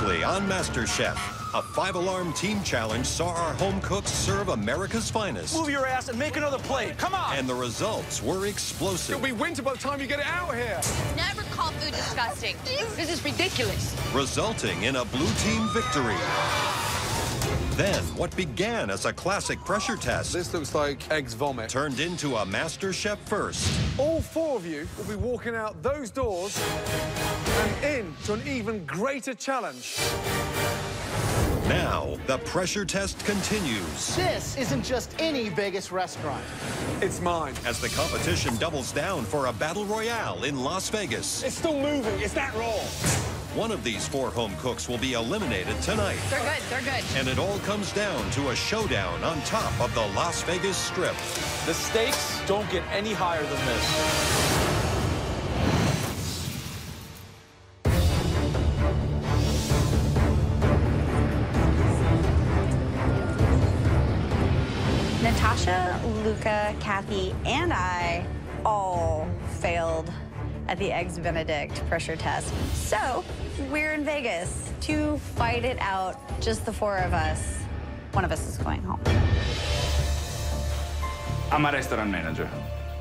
Previously on Masterchef, a 5-alarm team challenge saw our home cooks serve America's finest. Move your ass and make another plate. Come on! And the results were explosive. It'll be winter by the time you get it out here. Never call food disgusting. This is ridiculous. Resulting in a blue team victory. Then, what began as a classic pressure test This looks like eggs vomit. turned into a MasterChef first. All 4 of you will be walking out those doors and in to an even greater challenge. Now, the pressure test continues. This isn't just any Vegas restaurant. It's mine. As the competition doubles down for a battle royale in Las Vegas. It's still moving. It's that raw. One of these 4 home cooks will be eliminated tonight. They're good, they're good. And it all comes down to a showdown on top of the Las Vegas Strip. The stakes don't get any higher than this. Natasha, Luca, Kathy, and I all failed at the Eggs Benedict pressure test. So we're in Vegas to fight it out, just the 4 of us. One of us is going home. I'm a restaurant manager.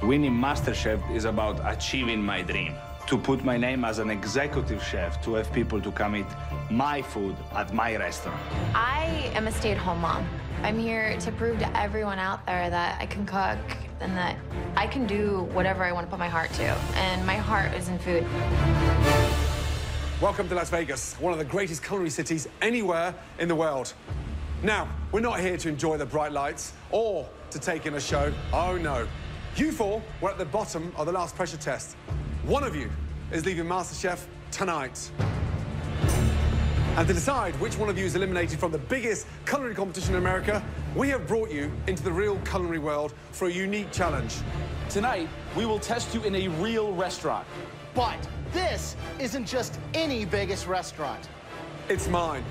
Winning MasterChef is about achieving my dream. To put my name as an executive chef, to have people to come eat my food at my restaurant. I am a stay-at-home mom. I'm here to prove to everyone out there that I can cook and that I can do whatever I want to put my heart to. And my heart is in food. Welcome to Las Vegas, one of the greatest culinary cities anywhere in the world. Now, we're not here to enjoy the bright lights or to take in a show. Oh, no. You 4 were at the bottom of the last pressure test. One of you is leaving MasterChef tonight. And to decide which one of you is eliminated from the biggest culinary competition in America, we have brought you into the real culinary world for a unique challenge. Tonight, we will test you in a real restaurant. But this isn't just any Vegas restaurant. It's mine.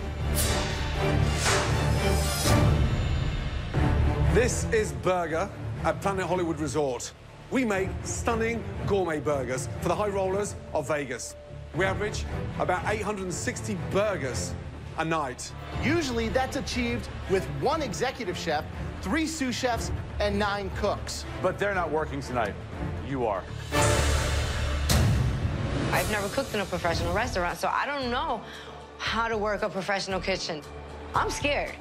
This is Burger at Planet Hollywood Resort. We make stunning gourmet burgers for the high rollers of Vegas. We average about 860 burgers a night. Usually that's achieved with 1 executive chef, 3 sous chefs, and 9 cooks. But they're not working tonight. You are. I've never cooked in a professional restaurant, so I don't know how to work a professional kitchen. I'm scared.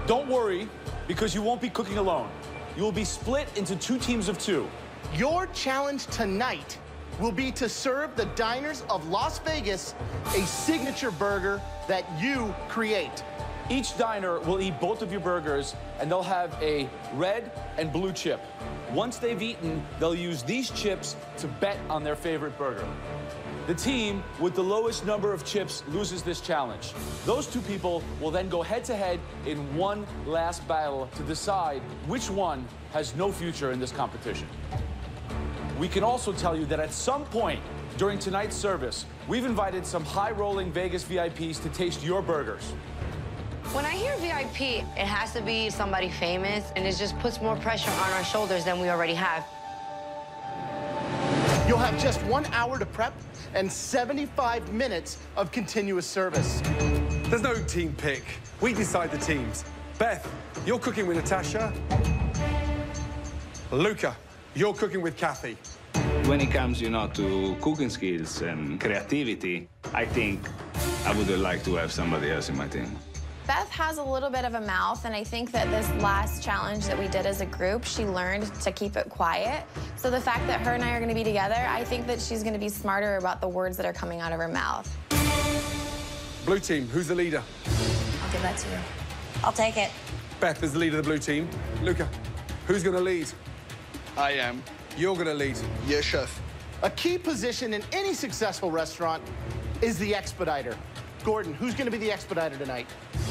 Don't worry, because you won't be cooking alone. You will be split into 2 teams of 2. Your challenge tonight will be to serve the diners of Las Vegas a signature burger that you create. Each diner will eat both of your burgers, and they'll have a red and blue chip. Once they've eaten, they'll use these chips to bet on their favorite burger. The team with the lowest number of chips loses this challenge. Those 2 people will then go head-to-head in one last battle to decide which one has no future in this competition. We can also tell you that at some point during tonight's service, we've invited some high-rolling Vegas VIPs to taste your burgers. When I hear VIP, it has to be somebody famous, and it just puts more pressure on our shoulders than we already have. You'll have just 1 hour to prep and 75 minutes of continuous service. There's no team pick. We decide the teams. Beth, you're cooking with Natasha. Luca, you're cooking with Kathy. When it comes, to cooking skills and creativity, I think I would like to have somebody else in my team. Beth has a little bit of a mouth, and I think that this last challenge that we did as a group, she learned to keep it quiet. So the fact that her and I are going to be together, I think that she's going to be smarter about the words that are coming out of her mouth. Blue team, who's the leader? I'll give that to you. I'll take it. Beth is the leader of the blue team. Luca, who's going to lead? I am. You're going to lead. Yes, chef. A key position in any successful restaurant is the expediter. Gordon, who's going to be the expediter tonight?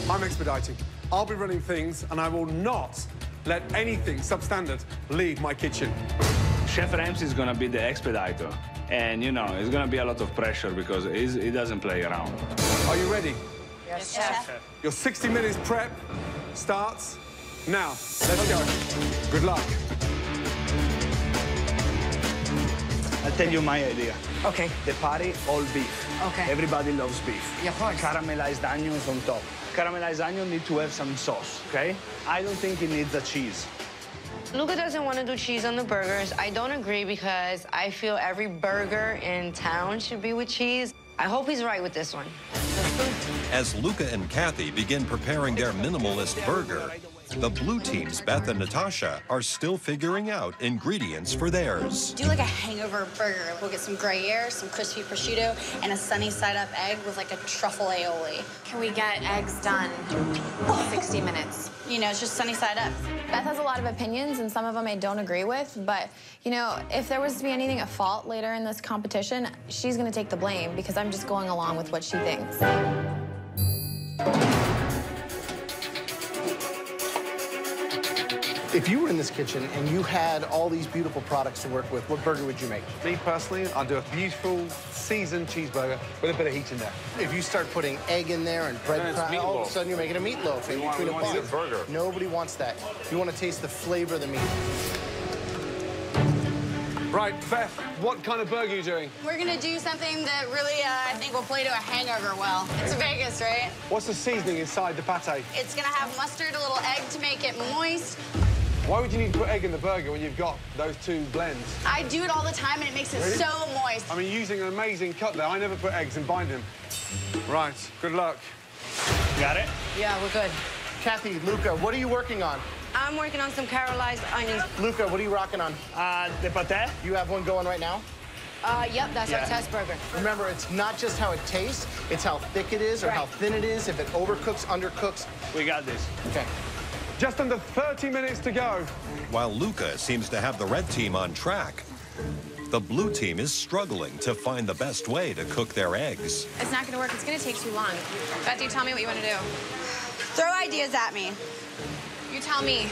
I'm expediting. I'll be running things, and I will not let anything substandard leave my kitchen. Chef Ramsay is going to be the expediter. And, it's going to be a lot of pressure because he doesn't play around. Are you ready? Yes, chef. Your 60 minutes prep starts now. Let's go. Good luck. tell you my idea. Okay. The patty, all beef. Okay. Everybody loves beef. Yeah, of course. Caramelized onions on top. Caramelized onion need to have some sauce, okay? I don't think it needs a cheese. Luca doesn't want to do cheese on the burgers. I don't agree because I feel every burger in town should be with cheese. I hope he's right with this one. As Luca and Kathy begin preparing their minimalist burger, the blue team's Beth and Natasha are still figuring out ingredients for theirs. Do like a hangover burger. We'll get some Gruyere, some crispy prosciutto, and a sunny side up egg with like a truffle aioli. Can we get eggs done in 60 minutes? You know, it's just sunny side up. Beth has a lot of opinions, and some of them I don't agree with, but, you know, if there was to be anything at fault later in this competition, she's gonna take the blame because I'm just going along with what she thinks. If you were in this kitchen and you had all these beautiful products to work with, what burger would you make? Me, personally, I'd do a beautiful seasoned cheeseburger with a bit of heat in there. If you start putting egg in there and bread, Then it's all of a meatloaf. sudden you're making a meatloaf in between a want to bun. see a burger. Nobody wants that. You want to taste the flavor of the meat. Right, Beth, what kind of burger are you doing? We're gonna do something that really, I think will play to a hangover well. It's Vegas, right? What's the seasoning inside the pate? It's gonna have mustard, a little egg to make it moist. Why would you need to put egg in the burger when you've got those two blends? I do it all the time, and it makes it Really? so moist. I mean, using an amazing cut there. I never put eggs and bind them. Right, good luck. Got it? Yeah, we're good. Kathy, Luca, what are you working on? I'm working on some caramelized onions. Luca, what are you rocking on? The pate? You have one going right now? Yep, that's our test burger. Remember, it's not just how it tastes, it's how thick it is or how thin it is, if it overcooks, undercooks. We got this. Okay. Just under 30 minutes to go. While Luca seems to have the red team on track, the blue team is struggling to find the best way to cook their eggs. It's not gonna work. It's gonna take too long. Beth, you tell me what you want to do. Throw ideas at me. You tell me.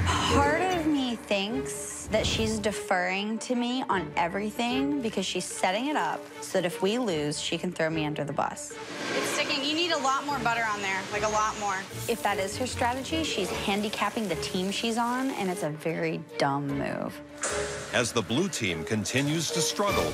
Part of me thinks that she's deferring to me on everything because she's setting it up so that if we lose, she can throw me under the bus. It's sticking. You need a lot more butter on there, like a lot more. If that is her strategy, she's handicapping the team she's on, and it's a very dumb move. As the blue team continues to struggle,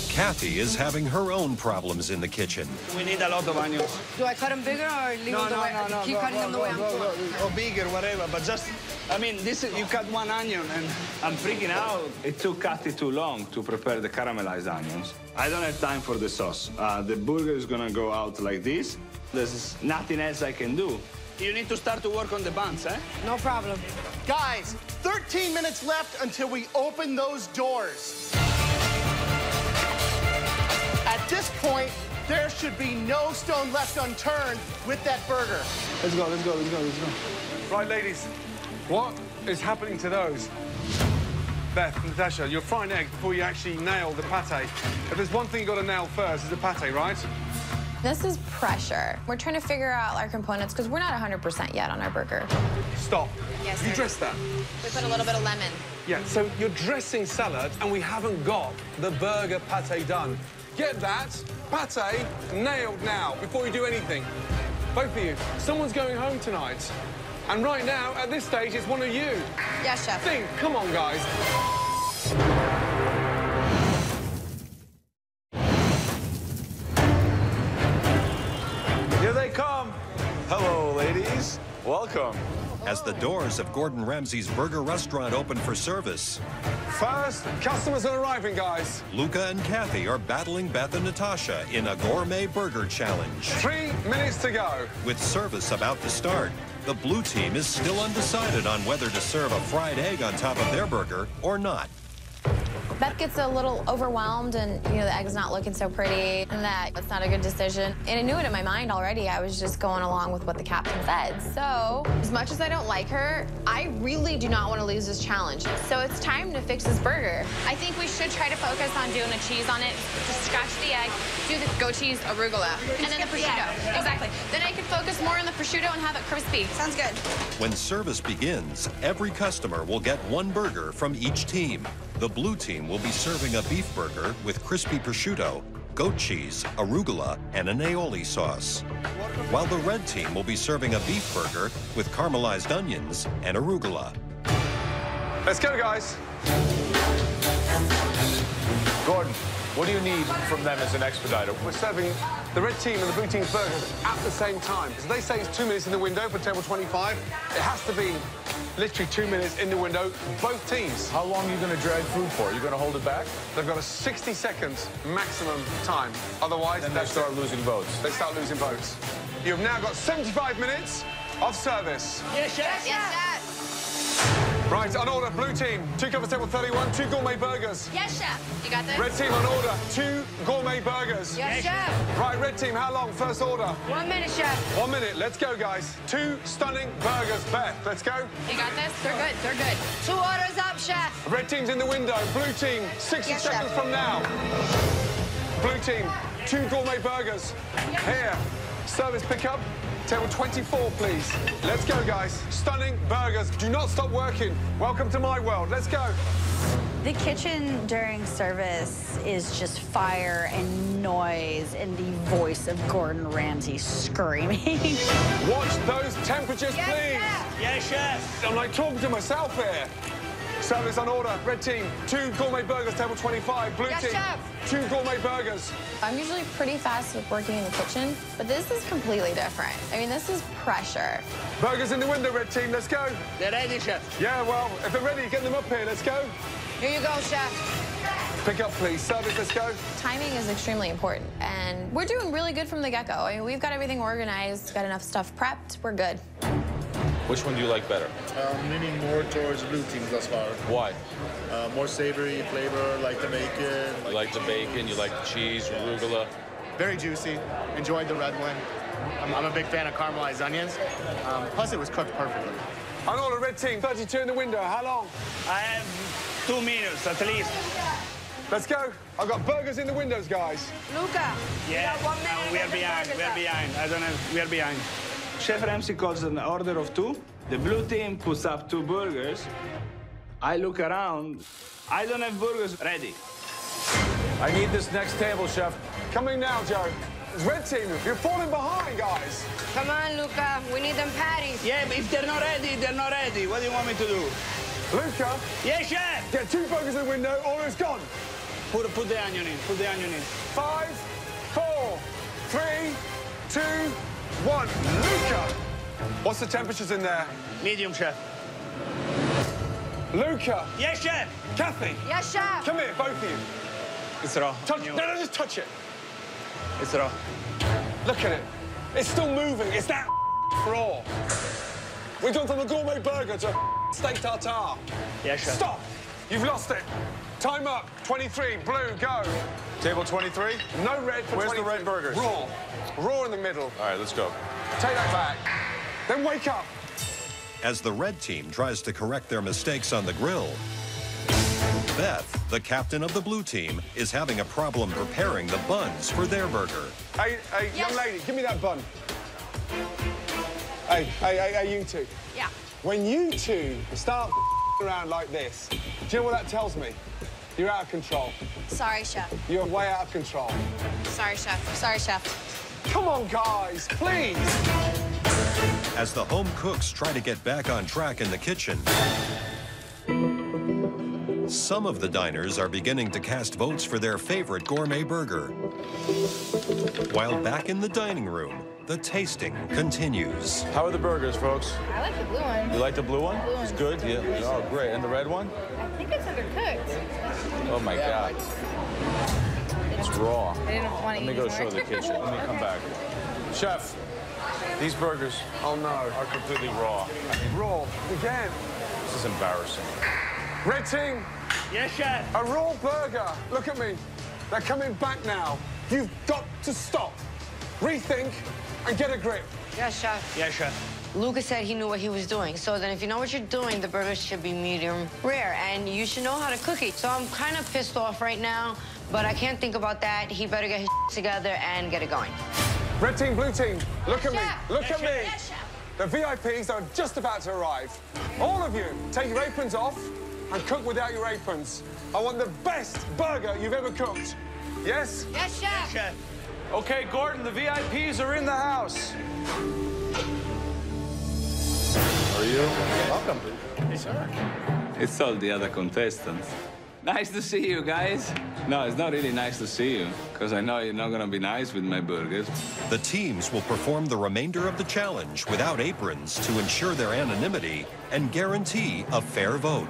Kathy is having her own problems in the kitchen. We need a lot of onions. Do I cut them bigger or leave them the way? Keep cutting them the way I'm doing. Or bigger, whatever, but just, I mean, this is, you cut one onion and I'm freaking out. It took Kathy too long to prepare the caramelized onions. I don't have time for the sauce. The burger is gonna go out like this. There's nothing else I can do. You need to start to work on the buns, eh? No problem. Guys, 13 minutes left until we open those doors. At this point, there should be no stone left unturned with that burger. Let's go, let's go, let's go, let's go. Right, ladies, what is happening to those? Beth, Natasha, you're frying eggs before you actually nail the pate. If there's one thing you got to nail first, it's the pate, right? This is pressure. We're trying to figure out our components because we're not 100% yet on our burger. Stop. Yes, You sir. dressed that? We put a little bit of lemon. Yeah, so you're dressing salad and we haven't got the burger pate done. Get that pate nailed now before you do anything. Both of you, someone's going home tonight. And right now, at this stage, it's one of you. Yes, chef. Think, come on, guys. Here they come. Hello, ladies. Welcome. As the doors of Gordon Ramsay's burger restaurant open for service, First, customers are arriving, guys. Luca and Kathy are battling Beth and Natasha in a gourmet burger challenge. 3 minutes to go. With service about to start, the blue team is still undecided on whether to serve a fried egg on top of their burger or not. Beth gets a little overwhelmed and, you know, the egg's not looking so pretty and that it's not a good decision. And I knew it in my mind already. I was just going along with what the captain said. So, as much as I don't like her, I really do not want to lose this challenge. So it's time to fix this burger. I think we should try to focus on doing a cheese on it. Just scratch the egg, do the goat cheese arugula, and then the prosciutto. Exactly. Then I could focus more on the prosciutto and have it crispy. Sounds good. When service begins, every customer will get one burger from each team. The blue team will be serving a beef burger with crispy prosciutto, goat cheese, arugula, and an aioli sauce, while the red team will be serving a beef burger with caramelized onions and arugula. Let's go, guys. Gordon, what do you need from them as an expediter? We're serving the red team and the blue team's burgers at the same time. So they say it's 2 minutes in the window for table 25. It has to be literally 2 minutes in the window, both teams. How long are you going to drag food for? Are you going to hold it back? They've got a 60 seconds maximum time. Otherwise, then they start losing votes. They start losing votes. You've now got 75 minutes of service. Yes, chef. Yes, chef. Right, on order, blue team, 2 covers table 31, 2 gourmet burgers. Yes, chef. You got this? Red team on order, 2 gourmet burgers. Yes, chef. Right, red team, how long? First order. 1 minute, chef. 1 minute, let's go, guys. 2 stunning burgers. Beth, let's go. You got this? They're good. They're good. 2 orders up, chef. Red team's in the window. Blue team, 60 Yes, seconds chef. from now. Blue team, 2 gourmet burgers. Here, service pickup. Table 24, please. Let's go, guys. Stunning burgers. Do not stop working. Welcome to my world. Let's go. The kitchen during service is just fire and noise and the voice of Gordon Ramsay screaming. Watch those temperatures, Yes, please. chef. Yes, chef. I'm like talking to myself here. Service on order. Red team, 2 gourmet burgers, table 25. Blue Yes, team, chef. 2 gourmet burgers. I'm usually pretty fast with working in the kitchen, but this is completely different. I mean, this is pressure. Burgers in the window, red team. Let's go. They're ready, chef. Yeah, well, if they're ready, get them up here. Let's go. Here you go, chef. Pick up, please. Service, let's go. Timing is extremely important, and we're doing really good from the get-go. I mean, we've got everything organized, got enough stuff prepped, we're good. Which one do you like better? I'm leaning more towards blue team thus far. Why? More savory flavor, like the bacon. You like the bacon, you like the cheese, arugula. Very juicy. Enjoyed the red one. I'm a big fan of caramelized onions. Plus, it was cooked perfectly. On order, red team, 32 in the window. How long? I have 2 minutes at least. Let's go. I've got burgers in the windows, guys. Luca. Yeah, You got 1 minute. we are to get the behind. burgers We are up. behind. I don't have. We are behind. Chef Ramsay calls an order of 2. The blue team puts up 2 burgers. I look around. I don't have burgers ready. I need this next table, chef. Coming now, Joe. It's red team. You're falling behind, guys. Come on, Luca. We need them patties. Yeah, but if they're not ready, they're not ready. What do you want me to do? Luca, Yes, chef. get 2 burgers in the window or it's gone. Put the onion in. Put the onion in. 5, 4, 3, 2, 1. Luca. What's the temperatures in there? Medium, chef. Luca. Yes, chef. Kathy. Yes, chef. Come here, both of you. It's raw. Touch. No, just touch it. It's raw. Look at it. It's still moving. It's that raw. We've gone from a gourmet burger to a steak tartare. Yes, chef. Stop. You've lost it. Time up. 23. Blue, go. Table 23? No red for Where's 23. the red burgers? Raw. Raw in the middle. All right, let's go. Take that back. Then wake up. As the red team tries to correct their mistakes on the grill, Beth, the captain of the blue team, is having a problem preparing the buns for their burger. Hey, young lady, give me that bun. Hey, you two. Yeah. When you two start around like this, do you know what that tells me? You're out of control. Sorry, chef. You're way out of control. Sorry, chef. Sorry, chef. Come on, guys, please. As the home cooks try to get back on track in the kitchen, some of the diners are beginning to cast votes for their favorite gourmet burger. While back in the dining room, the tasting continues. How are the burgers, folks? I like the blue one. You like the blue one? Blue one's It's good? Yeah. delicious. Oh, great. And the red one? I think it's undercooked. Oh, my God. It's raw. I didn't want to Let me eat go more. show the kitchen. Let me come back. Chef, these burgers Oh, no. are completely raw. Raw, again. This is embarrassing. Red team, Yes, chef. a raw burger. Look at me. They're coming back now. You've got to stop, rethink, and get a grip. Yes, chef. Yes, chef. Luca said he knew what he was doing. So then if you know what you're doing, the burgers should be medium rare, and you should know how to cook it. So I'm kind of pissed off right now, but I can't think about that. He better get his together and get it going. Red team, blue team, look at me. chef. Look Yes, at chef. me. Yes, chef. The VIPs are just about to arrive. All of you, take your aprons off and cook without your aprons. I want the best burger you've ever cooked. Yes? Yes, chef. Chef. Okay, Gordon, the VIPs are in the house. Are you? Welcome. It's all the other contestants. Nice to see you, guys. No, it's not really nice to see you, because I know you're not going to be nice with my burgers. The teams will perform the remainder of the challenge without aprons to ensure their anonymity and guarantee a fair vote.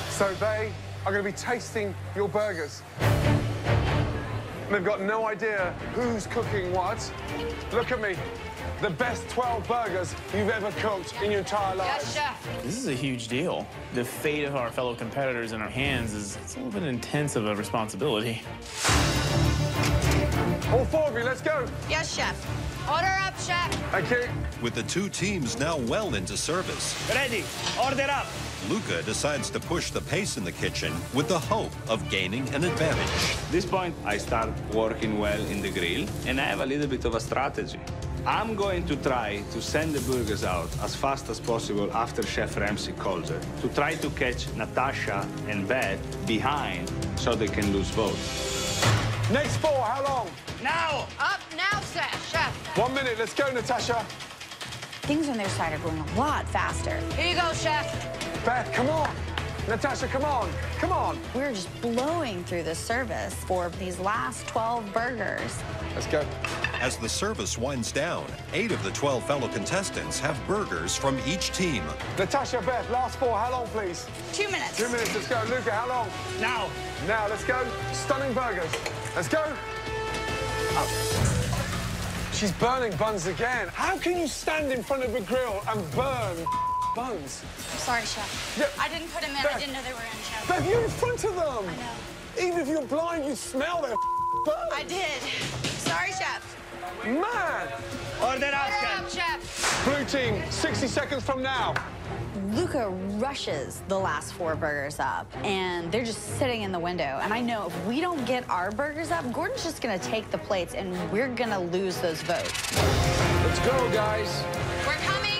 So they are going to be tasting your burgers. They've got no idea who's cooking what. Look at me. The best 12 burgers you've ever cooked in your entire life. Yes, chef. This is a huge deal. The fate of our fellow competitors in our hands is a little bit intense of a responsibility. All four of you, let's go. Yes, chef. Order up, chef. Thank you. With the two teams now well into service, Ready, order up. Luca decides to push the pace in the kitchen with the hope of gaining an advantage. At this point, I start working well in the grill, and I have a little bit of a strategy. I'm going to try to send the burgers out as fast as possible after Chef Ramsay calls it, to try to catch Natasha and Beth behind so they can lose votes. Next four, how long? Now! Up now, chef. 1 minute, let's go, Natasha. Things on their side are going a lot faster. Here you go, chef. Beth, come on. Natasha, come on. Come on. We're just blowing through the service for these last 12 burgers. Let's go. As the service winds down, 8 of the 12 fellow contestants have burgers from each team. Natasha, Beth, last four, how long, please? 2 minutes. 2 minutes, let's go. Luca, how long? Now! Now, let's go. Stunning burgers. Let's go. Oh. She's burning buns again. How can you stand in front of a grill and burn buns? I'm sorry, chef. Yeah. I didn't put them in. Beth. I didn't know they were in, chef. Beth, you're in front of them. I know. Even if you're blind, you smell their burns. I did. Sorry, chef. Man. Order up, Order chef. up, chef. Blue team, 60 seconds from now. Luca rushes the last 4 burgers up, and they're just sitting in the window. And I know if we don't get our burgers up, Gordon's just going to take the plates, and we're going to lose those votes. Let's go, guys. We're coming.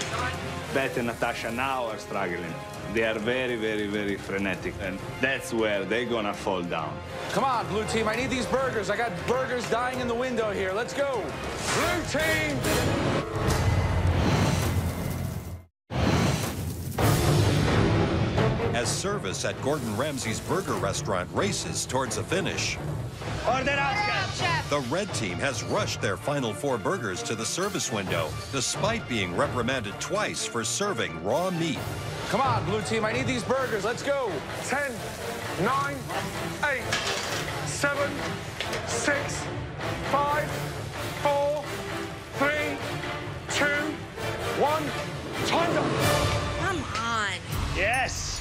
Beth and Natasha now are struggling. They are very, very, very frenetic, and that's where they're gonna fall down. Come on, blue team. I need these burgers. I got burgers dying in the window here. Let's go. Blue team. As service at Gordon Ramsay's burger restaurant races towards a finish, Order up, Order up, chef. the red team has rushed their final 4 burgers to the service window, despite being reprimanded twice for serving raw meat. Come on, blue team. I need these burgers. Let's go. 10, 9, 8, 7, 6, 5, 4, 3, 2, 1. Time's up. Come on. Yes!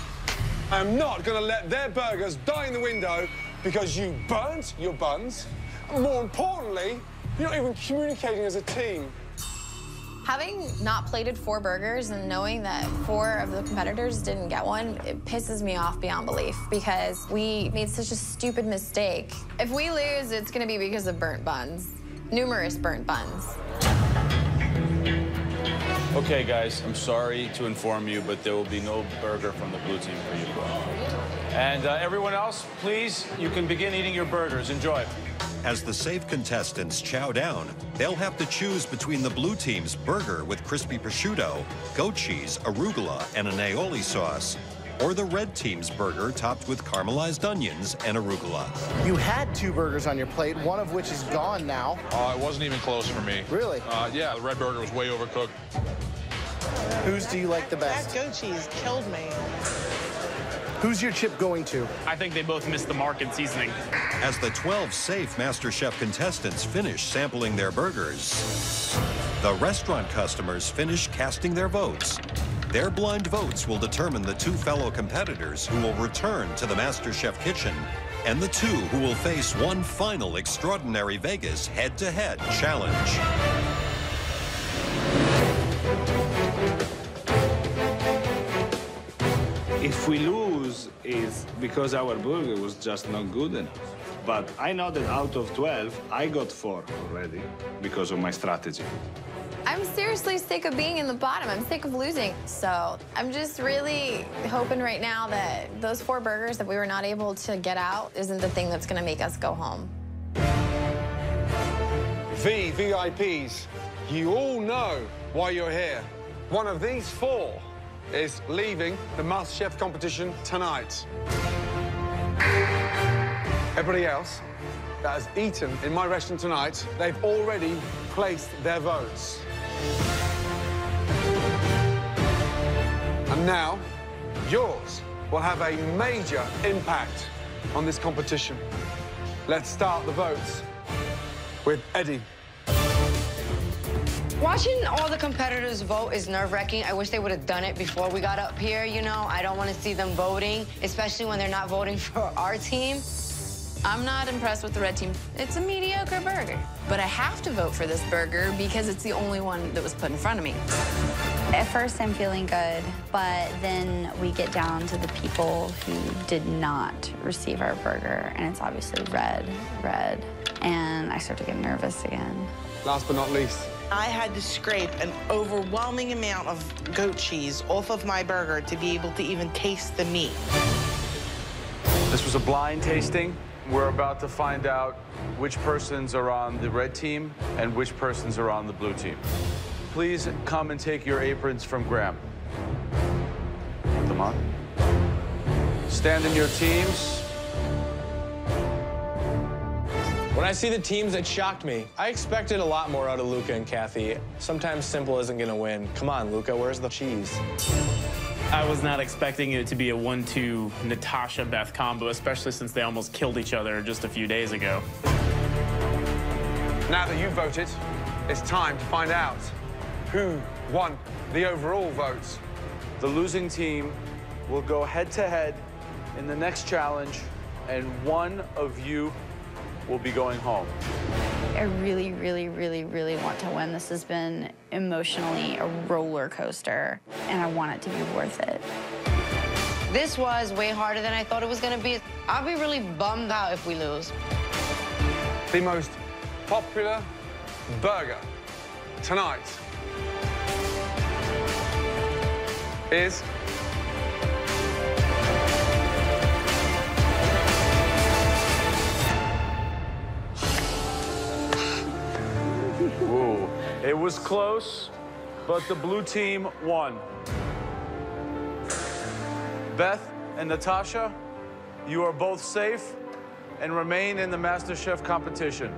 I'm not going to let their burgers die in the window because you burnt your buns. More importantly, you're not even communicating as a team. Having not plated 4 burgers and knowing that 4 of the competitors didn't get one, it pisses me off beyond belief because we made such a stupid mistake. If we lose, it's gonna be because of burnt buns. Numerous burnt buns. Okay, guys, I'm sorry to inform you, but there will be no burger from the blue team for you. And everyone else, please, you can begin eating your burgers. Enjoy. As the safe contestants chow down, they'll have to choose between the blue team's burger with crispy prosciutto, goat cheese, arugula, and an aioli sauce, or the red team's burger topped with caramelized onions and arugula. You had 2 burgers on your plate, one of which is gone now. It wasn't even close for me. Really? Yeah, the red burger was way overcooked. Whose do you like the best? That goat cheese killed me. Who's your chip going to? I think they both missed the mark in seasoning. As the 12 safe MasterChef contestants finish sampling their burgers, the restaurant customers finish casting their votes. Their blind votes will determine the 2 fellow competitors who will return to the MasterChef kitchen and the 2 who will face one final Extraordinary Vegas head-to-head challenge. If we lose, it's because our burger was just not good enough. But I know that out of 12, I got 4 already because of my strategy. I'm seriously sick of being in the bottom. I'm sick of losing. So I'm just really hoping right now that those 4 burgers that we were not able to get out isn't the thing that's gonna make us go home. VIPs, you all know why you're here. One of these 4 is leaving the MasterChef competition tonight. Everybody else that has eaten in my restaurant tonight, they've already placed their votes. And now, yours will have a major impact on this competition. Let's start the votes with Eddie. Watching all the competitors vote is nerve-wracking. I wish they would have done it before we got up here, you know? I don't want to see them voting, especially when they're not voting for our team. I'm not impressed with the red team. It's a mediocre burger. But I have to vote for this burger because it's the only one that was put in front of me. At first, I'm feeling good, but then we get down to the people who did not receive our burger, and it's obviously red, and I start to get nervous again. Last but not least. I had to scrape an overwhelming amount of goat cheese off of my burger to be able to even taste the meat. This was a blind tasting. We're about to find out which persons are on the red team and which persons are on the blue team. Please come and take your aprons from Graham. Put them on. Stand in your teams. When I see the teams, it shocked me. I expected a lot more out of Luca and Kathy. Sometimes simple isn't gonna win. Come on, Luca, where's the cheese? I was not expecting it to be a 1-2 Natasha-Beth combo, especially since they almost killed each other just a few days ago. Now that you've voted, it's time to find out who won the overall votes. The losing team will go head-to-head in the next challenge, and one of you will be going home. I really, really, really, really want to win. This has been emotionally a roller coaster, and I want it to be worth it. This was way harder than I thought it was going to be. I'll be really bummed out if we lose. The most popular burger tonight is... Ooh, it was close, but the blue team won. Beth and Natasha, you are both safe and remain in the Masterchef competition.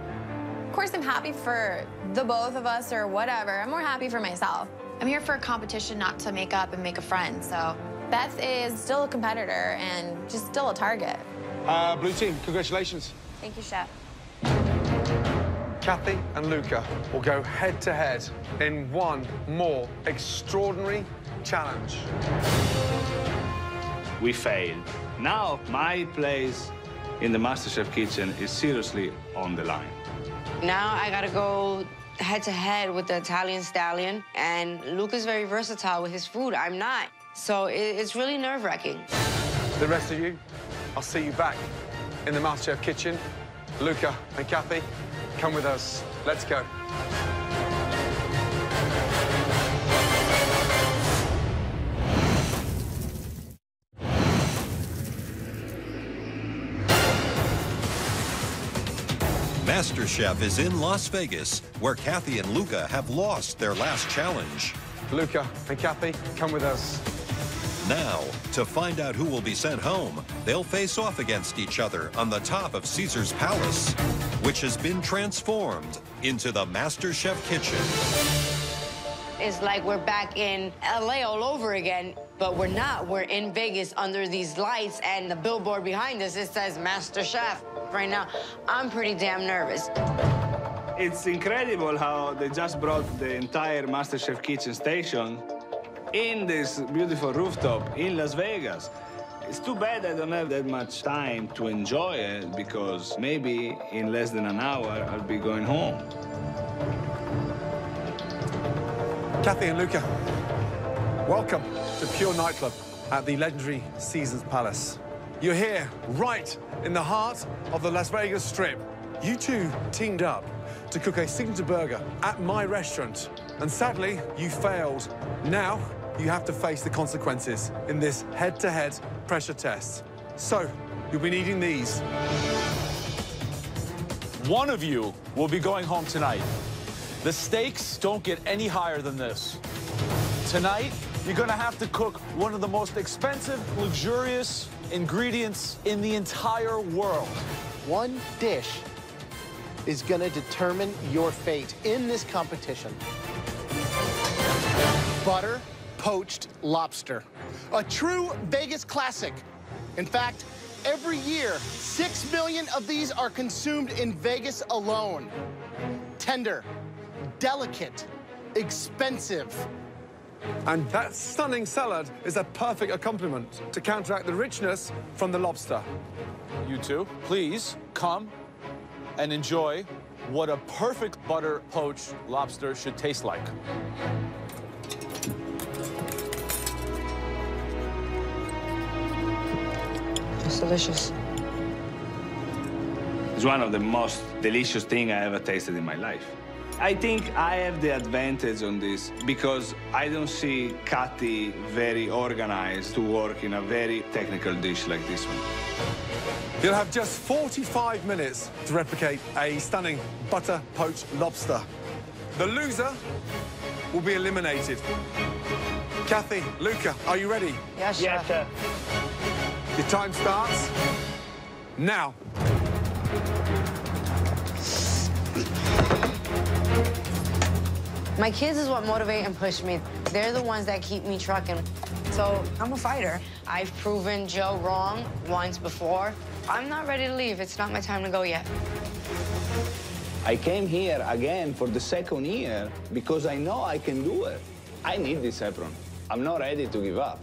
Of course, I'm happy for the both of us or whatever. I'm more happy for myself. I'm here for a competition, not to make up and make a friend. So Beth is still a competitor and just still a target. Blue team, congratulations. Thank you, Chef. Kathy and Luca will go head-to-head in one more extraordinary challenge. We failed. Now my place in the MasterChef kitchen is seriously on the line. Now I gotta go head-to-head with the Italian stallion, and Luca's very versatile with his food. I'm not. So it's really nerve-wracking. The rest of you, I'll see you back in the MasterChef kitchen. Luca and Kathy, come with us. Let's go. MasterChef is in Las Vegas, where Kathy and Luca have lost their last challenge. Luca and Kathy, come with us. Now, to find out who will be sent home, they'll face off against each other on the top of Caesar's Palace, which has been transformed into the MasterChef kitchen. It's like we're back in LA all over again, but we're not. We're in Vegas under these lights, and the billboard behind us, it says MasterChef. Right now, I'm pretty damn nervous. It's incredible how they just brought the entire MasterChef kitchen station in this beautiful rooftop in Las Vegas. It's too bad I don't have that much time to enjoy it, because maybe in less than an hour I'll be going home. Kathy and Luca, welcome to Pure Nightclub at the legendary Caesar's Palace. You're here, right in the heart of the Las Vegas Strip. You two teamed up to cook a signature burger at my restaurant, and sadly, you failed. Now, you have to face the consequences in this head-to-head pressure test. So, you'll be needing these. One of you will be going home tonight. The stakes don't get any higher than this. Tonight, you're gonna have to cook one of the most expensive, luxurious ingredients in the entire world. one dish is going to determine your fate in this competition. Butter poached lobster. A true Vegas classic. In fact, every year, 6 million of these are consumed in Vegas alone. Tender, delicate, expensive. And that stunning salad is a perfect accompaniment to counteract the richness from the lobster. You two, please come and enjoy what a perfect butter poached lobster should taste like. It's delicious. It's one of the most delicious things I ever tasted in my life. I think I have the advantage on this because I don't see Kathy very organized to work in a very technical dish like this one. You'll have just 45 minutes to replicate a stunning butter poached lobster. The loser will be eliminated. Kathy, Luca, are you ready? Yes, Chef. Yes, sir. Your time starts now. My kids is what motivate and push me. They're the ones that keep me trucking. So I'm a fighter. I've proven Joe wrong once before. I'm not ready to leave. It's not my time to go yet. I came here again for the second year because I know I can do it. I need this apron. I'm not ready to give up.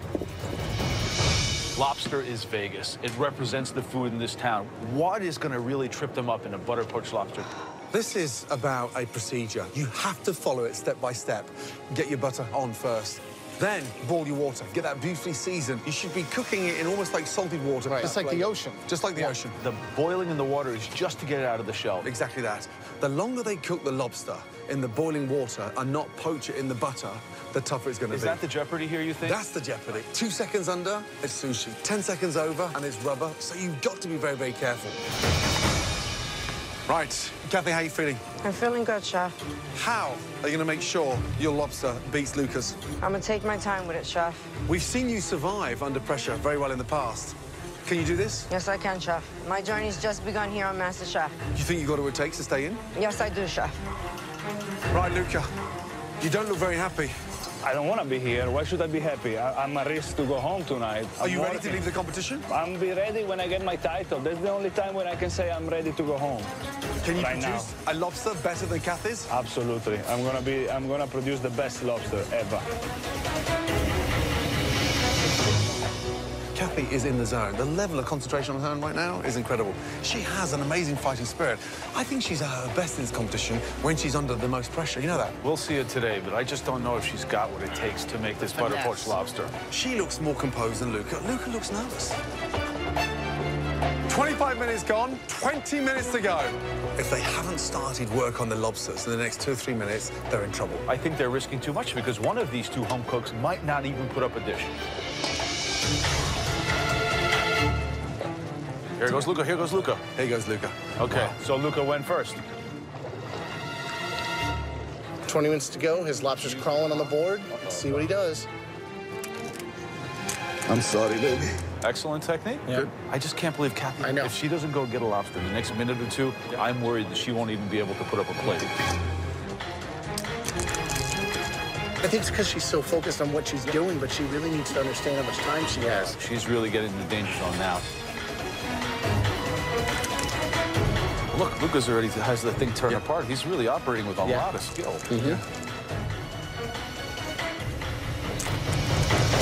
Lobster is Vegas. It represents the food in this town. What is going to really trip them up in a butter poached lobster? This is about a procedure. You have to follow it step by step. Get your butter on first. Then boil your water. Get that beautifully seasoned. You should be cooking it in almost like salted water. Right. Just like the ocean. Just like the ocean. The boiling in the water is just to get it out of the shell. Exactly that. The longer they cook the lobster in the boiling water and not poach it in the butter, the tougher it's going to be. Is that the jeopardy here, you think? That's the jeopardy. 2 seconds under, it's sushi. 10 seconds over, and it's rubber. So you've got to be very, very careful. Right. Kathy, how are you feeling? I'm feeling good, Chef. How are you going to make sure your lobster beats Luca's? I'm going to take my time with it, Chef. We've seen you survive under pressure very well in the past. Can you do this? Yes, I can, Chef. My journey's just begun here on Masterchef. Do you think you've got what it takes to stay in? Yes, I do, Chef. Right, Luca. You don't look very happy. I don't want to be here. Why should I be happy? I'm at risk to go home tonight. Are you ready to leave the competition? I'll be ready when I get my title. That's the only time when I can say I'm ready to go home. Can you right produce a lobster better than Kathy's? Absolutely. I'm gonna produce the best lobster ever. Kathy is in the zone. The level of concentration on her right now is incredible. She has an amazing fighting spirit. I think she's at her best in this competition when she's under the most pressure. You know that? We'll see it today, but I just don't know if she's got what it takes to make this butter poached lobster. She looks more composed than Luca. Luca looks nervous. 25 minutes gone, 20 minutes to go. If they haven't started work on the lobsters in the next 2 or 3 minutes, they're in trouble. I think they're risking too much because one of these two home cooks might not even put up a dish. Here goes Luca, here goes Luca. Here goes Luca. Okay, so Luca went first. 20 minutes to go. His lobster's crawling on the board. Let's see what he does. I'm sorry, baby. Excellent technique. Yeah. Good. I just can't believe Kathy. I know. If she doesn't go get a lobster in the next minute or two, I'm worried that she won't even be able to put up a plate. I think it's because she's so focused on what she's doing, but she really needs to understand how much time she has. She's really getting in the danger zone now. Look, Luca's already has the thing turned apart. He's really operating with a lot of skill.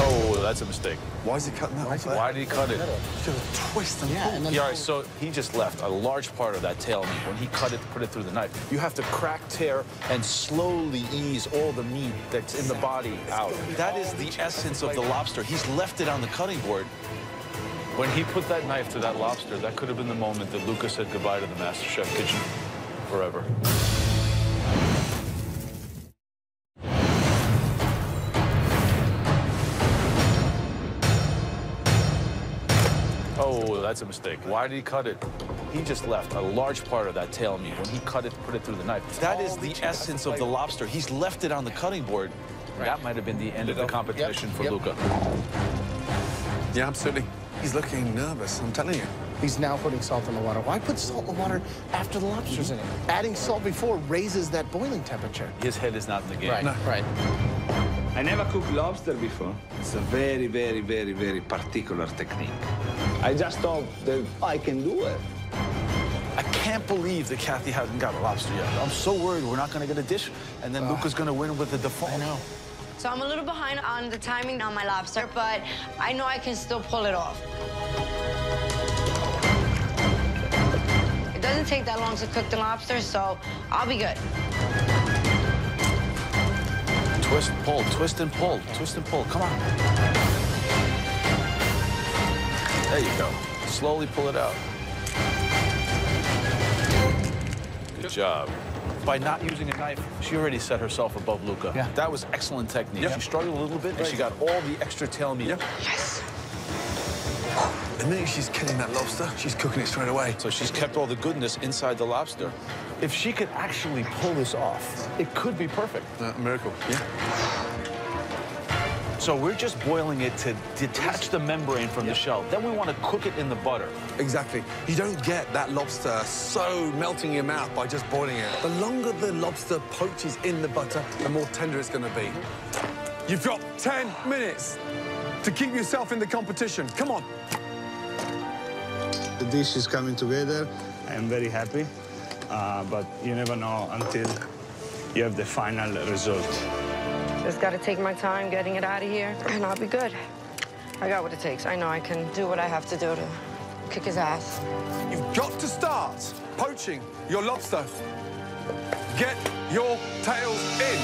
Oh, that's a mistake. Why is he cutting that off? Why did he cut it? Because of twist and pull. Yeah, all right, so he just left a large part of that tail meat. When he cut it, put it through the knife. You have to crack, tear, and slowly ease all the meat that's in the body out. That is the essence of the lobster. He's left it on the cutting board. When he put that knife to that lobster, that could have been the moment that Luca said goodbye to the Masterchef kitchen forever. Oh, that's a mistake. Why did he cut it? He just left a large part of that tail meat. When he cut it, put it through the knife. That is the essence of the lobster. He's left it on the cutting board. That might have been the end of the competition for Luca. Yeah, absolutely. He's looking nervous, I'm telling you. He's now putting salt in the water. Why put salt in the water after the lobster's in it? Adding salt before raises that boiling temperature. His head is not in the game. Right, right. I never cooked lobster before. It's a very, very, very, very particular technique. I just thought that I can do it. I can't believe that Kathy hasn't got a lobster yet. I'm so worried we're not going to get a dish, and then Luca's going to win with the default. I know. So I'm a little behind on the timing on my lobster, but I know I can still pull it off. It doesn't take that long to cook the lobster, so I'll be good. Twist, pull, twist and pull, twist and pull. Come on. There you go. Slowly pull it out. Good job. By not using a knife, she already set herself above Luca. Yeah. That was excellent technique. She struggled a little bit, and she got all the extra tail meat. Yes. The minute she's killing that lobster, she's cooking it straight away. So she's kept all the goodness inside the lobster. If she could actually pull this off, it could be perfect. A miracle. Yeah. So we're just boiling it to detach the membrane from the shell. Then we want to cook it in the butter. Exactly. You don't get that lobster so melting in your mouth by just boiling it. The longer the lobster poaches in the butter, the more tender it's going to be. You've got 10 minutes to keep yourself in the competition. Come on. The dish is coming together. I am very happy, but you never know until you have the final result. Just got to take my time getting it out of here, and I'll be good. I got what it takes. I know I can do what I have to do to kick his ass. You've got to start poaching your lobster. Get your tails in.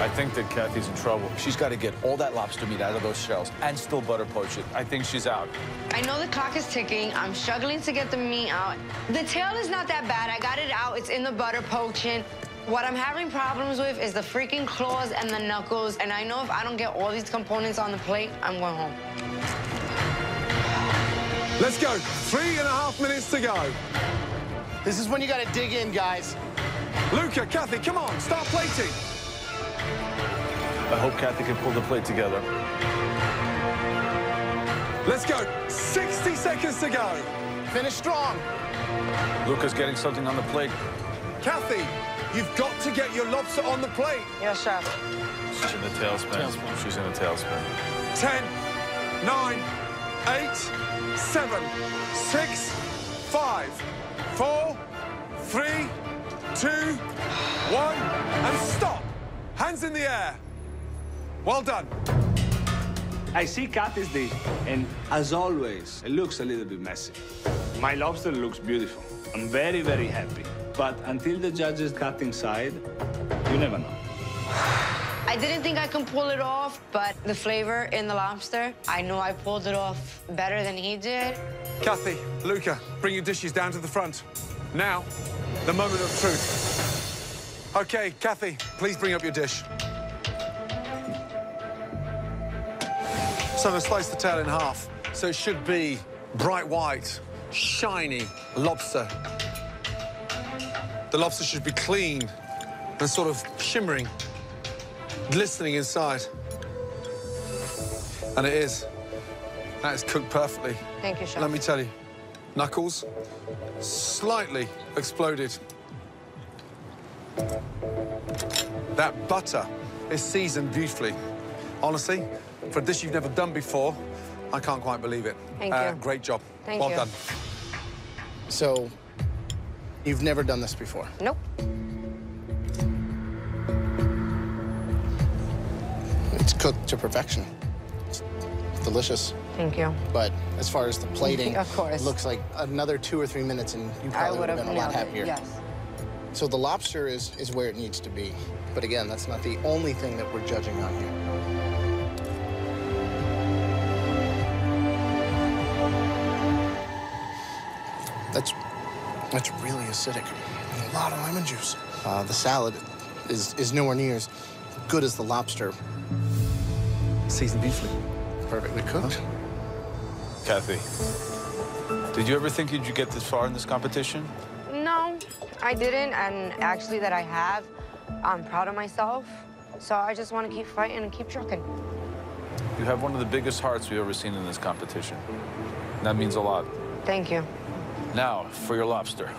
I think that Kathy's in trouble. She's got to get all that lobster meat out of those shells and still butter poach it. I think she's out. I know the clock is ticking. I'm struggling to get the meat out. The tail is not that bad. I got it out. It's in the butter poaching. What I'm having problems with is the freaking claws and the knuckles. And I know if I don't get all these components on the plate, I'm going home. Let's go. 3.5 minutes to go. This is when you got to dig in, guys. Luca, Kathy, come on, start plating. I hope Kathy can pull the plate together. Let's go. 60 seconds to go. Finish strong. Luca's getting something on the plate. Kathy, you've got to get your lobster on the plate. Yes, chef. She's in the tailspin. She's in a tailspin. 10, 9, 8, 7, 6, 5, 4, 3, 2, 1, and stop. Hands in the air. Well done. I see Kathy's dish, and as always, it looks a little bit messy. My lobster looks beautiful. I'm very, very happy. But until the judges cut inside, you never know. I didn't think I could pull it off, but the flavor in the lobster, I know I pulled it off better than he did. Kathy, Luca, bring your dishes down to the front. Now, the moment of truth. Okay, Kathy, please bring up your dish. So I'm gonna slice the tail in half. So it should be bright white, shiny lobster. The lobster should be clean and sort of shimmering, glistening inside. And it is. That is cooked perfectly. Thank you, chef. Let me tell you, knuckles slightly exploded. That butter is seasoned beautifully. Honestly, for a dish you've never done before, I can't quite believe it. Thank you. Great job. Thank well you. done. So, you've never done this before? Nope. It's cooked to perfection. It's delicious. Thank you. But as far as the plating, Of course. it looks like another 2 or 3 minutes and you probably would have been a lot happier. Yes. So the lobster is where it needs to be. But again, that's not the only thing that we're judging on here. That's really acidic. A lot of lemon juice. The salad is nowhere near as good as the lobster. Seasoned beautifully. Perfectly cooked. Kathy, did you ever think you'd get this far in this competition? No, I didn't, and actually that I have, I'm proud of myself. So I just want to keep fighting and keep trucking. You have one of the biggest hearts we've ever seen in this competition. That means a lot. Thank you. Now, for your lobster.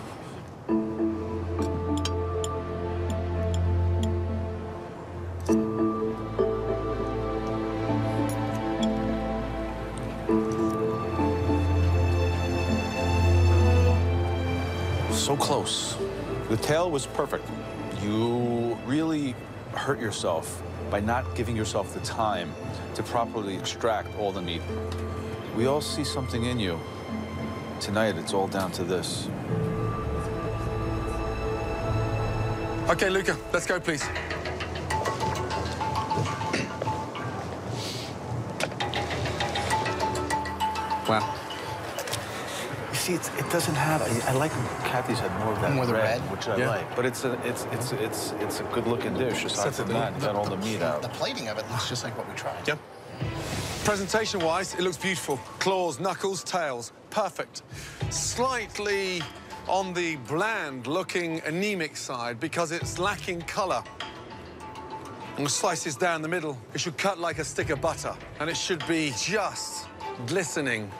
So close. The tail was perfect. You really hurt yourself by not giving yourself the time to properly extract all the meat. We all see something in you. Tonight, it's all down to this. Okay, Luca, let's go, please. Wow. You see, it doesn't have. I like Kathy's had more of that red, which I like. But it's a good-looking dish. Aside from that, got all the meat out. The plating of it looks just like what we tried. Yep. Presentation-wise, it looks beautiful. Claws, knuckles, tails, perfect. Slightly on the bland-looking anemic side because it's lacking color. And the slices down the middle, it should cut like a stick of butter, and it should be just glistening.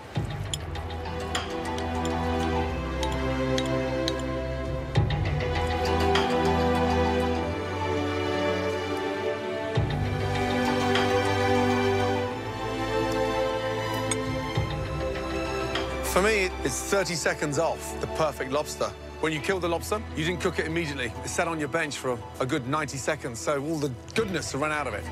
For me, it's 30 seconds off the perfect lobster. When you kill the lobster, you didn't cook it immediately. It sat on your bench for a good 90 seconds, so all the goodness will run out of it.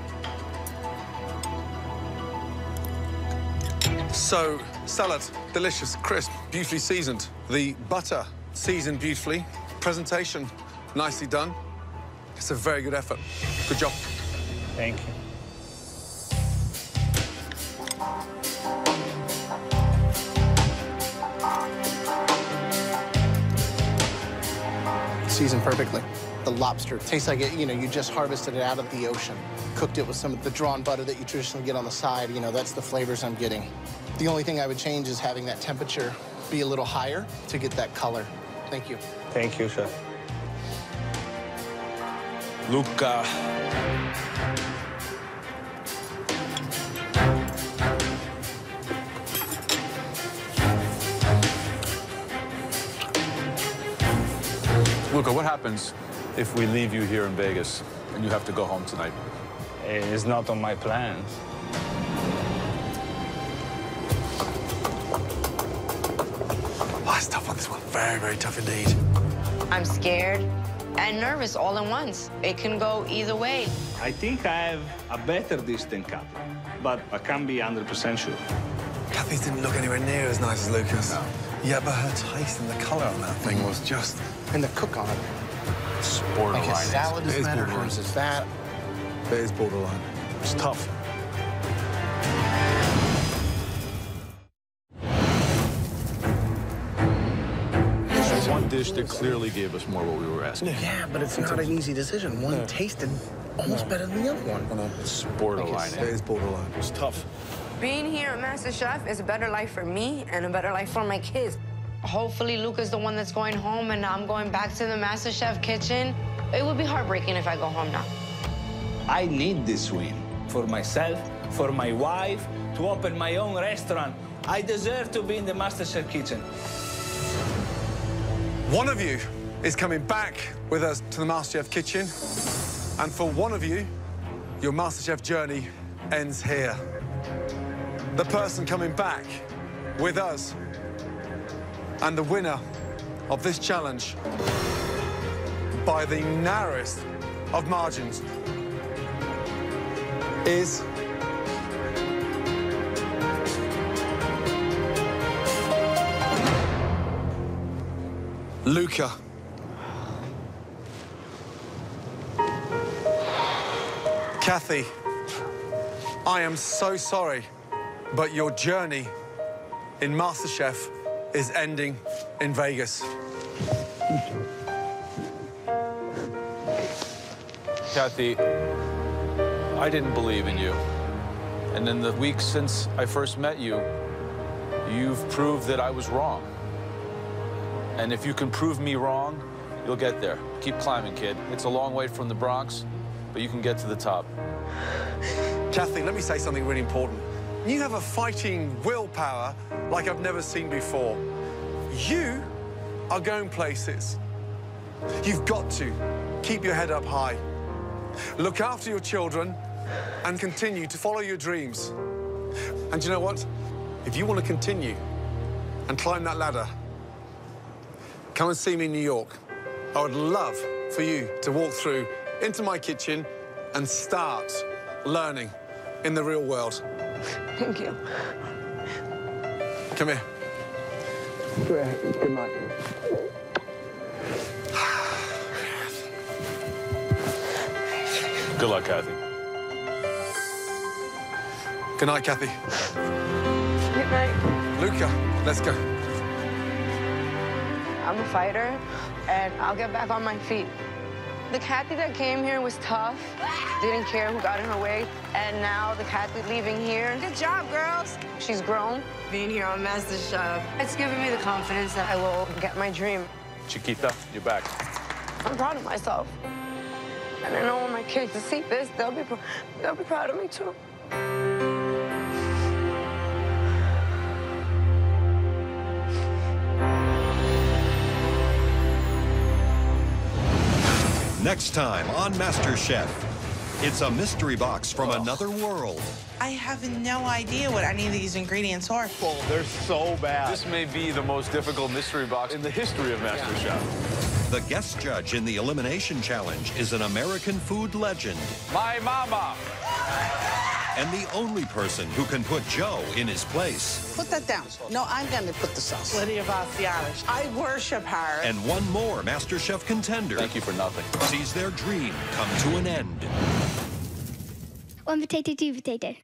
So, salad, delicious, crisp, beautifully seasoned. The butter, seasoned beautifully. Presentation, nicely done. It's a very good effort. Good job. Thank you. Seasoned perfectly. The lobster tastes like it, you just harvested it out of the ocean. Cooked it with some of the drawn butter that you traditionally get on the side. That's the flavors I'm getting. The only thing I would change is having that temperature be a little higher to get that color. Thank you. Thank you, chef. Luca. Luca, what happens if we leave you here in Vegas and you have to go home tonight? It's not on my plans. Oh, it's tough on this one. Very, very tough indeed. I'm scared and nervous all at once. It can go either way. I think I have a better dish than Kathy, but I can't be 100% sure. Kathy's didn't look anywhere near as nice as Luca's. No. Yeah, but her taste and the color on that thing was just... And the cook on it. It's borderline. Like his salad is better, hers is that. It is borderline. It's tough. There's one dish that clearly gave us more what we were asking. Yeah, but it's not an easy decision. One tasted almost better than the other one. It's borderline. It is borderline. It's tough. Being here at Masterchef is a better life for me and a better life for my kids. Hopefully, Luca's the one that's going home and I'm going back to the Masterchef kitchen. It would be heartbreaking if I go home now. I need this win for myself, for my wife, to open my own restaurant. I deserve to be in the Masterchef kitchen. One of you is coming back with us to the Masterchef kitchen. And for one of you, your Masterchef journey ends here. The person coming back with us and the winner of this challenge by the narrowest of margins is Luca. Kathy, I am so sorry, but your journey in MasterChef is ending in Vegas. Kathy, I didn't believe in you. And in the weeks since I first met you, you've proved that I was wrong. And if you can prove me wrong, you'll get there. Keep climbing, kid. It's a long way from the Bronx, but you can get to the top. Kathy, let me say something really important. You have a fighting willpower like I've never seen before. You are going places. You've got to keep your head up high. Look after your children and continue to follow your dreams. And you know what? If you want to continue and climb that ladder, come and see me in New York. I would love for you to walk through into my kitchen and start learning in the real world. Thank you. Come here. Good night. Good luck, Kathy. Good night, Kathy. Good night. Luca, let's go. I'm a fighter, and I'll get back on my feet. The Kathy that came here was tough, didn't care who got in her way, and now the Kathy leaving here. Good job, girls. She's grown. Being here on Masterchef, it's given me the confidence that I will get my dream. Chiquita, you're back. I'm proud of myself. And I know when my kids see this, they'll be proud of me, too. Next time on MasterChef, it's a mystery box from another world. I have no idea what any of these ingredients are. They're so bad. This may be the most difficult mystery box in the history of MasterChef. The guest judge in the Elimination Challenge is an American food legend. My mama. And the only person who can put Joe in his place. Put that down. No, I'm going to put the sauce. Lydia Bastianich. I worship her. And one more MasterChef contender. Thank you for nothing. Sees their dream come to an end. One potato, two potato.